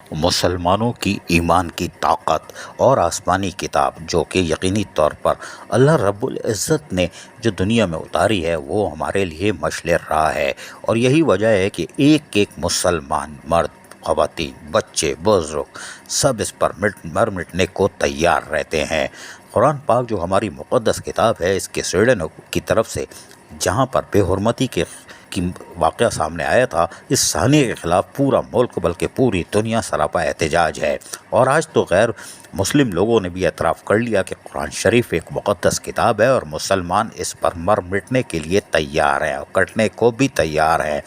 مسلمانوں کی ایمان کی طاقت اور آسمانی کتاب جو کہ یقینی طور پر اللہ رب العزت نے جو دنیا میں اتاری ہے وہ ہمارے لیے مشعل راہ ہے، اور یہی وجہ ہے کہ ایک ایک مسلمان مرد، خواتین، بچے، بزرگ سب اس پر مر مٹنے کو تیار رہتے ہیں۔ قرآن پاک جو ہماری مقدس کتاب ہے، اس کے سویڈن کی طرف سے جہاں پر بے حرمتی کی واقعہ سامنے آیا تھا، اس صحنے کے خلاف پورا ملک بلکہ پوری دنیا سراپا احتجاج ہے، اور آج تو غیر مسلم لوگوں نے بھی اعتراف کر لیا کہ قرآن شریف ایک مقدس کتاب ہے اور مسلمان اس پر مر مٹنے کے لیے تیار ہیں اور کٹنے کو بھی تیار ہیں۔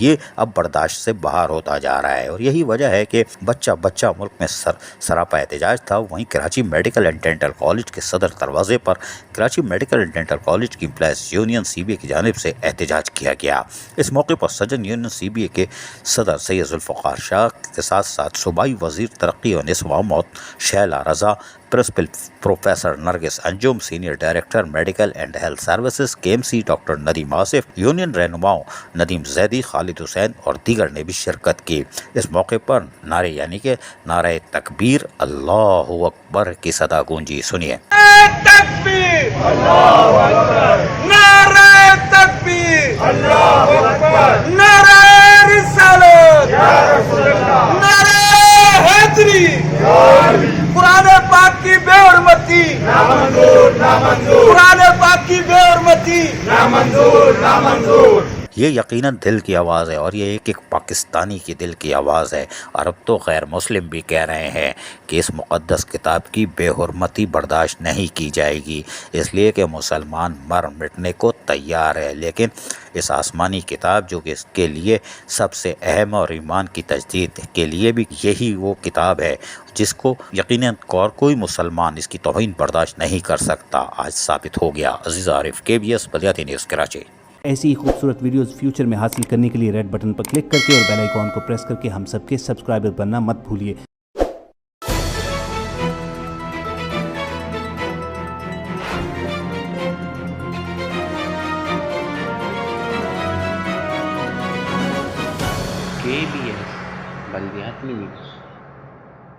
یہ اب برداشت سے باہر ہوتا جا رہا ہے، اور یہی وجہ ہے کہ بچہ ملک میں سراپا احتجاج تھا۔ وہیں Karachi medical and dental college کے صدر دروازے پر Karachi medical and dental college کی employees union C B A کی جانب سے احتجاج کیا گیا۔ اس موقع پر سجن یونین سی بی اے کے صدر سید ذوالفقار شاہ کے ساتھ ساتھ صوبائی وزیر ترقی و نسل و موت Sheila Raza, principal professor Nargis Anjum, senior director medical and health services K M C doctor Nadeem Asif, union رہنماؤں ندیم زیدی، خالد حسین اور دیگر نے بھی شرکت کی۔ اس موقع پر نعرے یعنی کہ نعرہ تکبیر، اللہ اکبر کی صدا گونجی۔ سنیے۔ تکبیر، اللہ اکبر، نعرہ تکبیر، اللہ اکبر، نعرہ رسالت، یا رسول اللہ، نعرہ حیدری، قرآن پاک کی بے حرمتی نامنظور، نامنظور، قرآن پاک کی بے حرمتی نامنظور، نامنظور۔ یہ یقیناً دل کی آواز ہے، اور یہ ایک پاکستانی کی دل کی آواز ہے، اور اب تو غیر مسلم بھی کہہ رہے ہیں کہ اس مقدس کتاب کی بے حرمتی برداشت نہیں کی جائے گی، اس لیے کہ مسلمان مر مٹنے کو تیار ہے، لیکن اس آسمانی کتاب جو کہ اس کے لیے سب سے اہم اور ایمان کی تجدید کے لیے بھی یہی وہ کتاب ہے جس کو یقیناً کوئی مسلمان اس کی توہین برداشت نہیں کر سکتا، آج ثابت ہو گیا۔ عزیز عارف، KBS بلدیاتی نیوز کراچی۔ ایسی ہی خوبصورت ویڈیوز فیوچر میں حاصل کرنے کے لیے ریڈ بٹن پر کلک کر کے اور بیل آئیکن کو پریس کر کے ہم سب کے سبسکرائبر بننا مت بھولیے۔ KBS بلدیاتی نیوز۔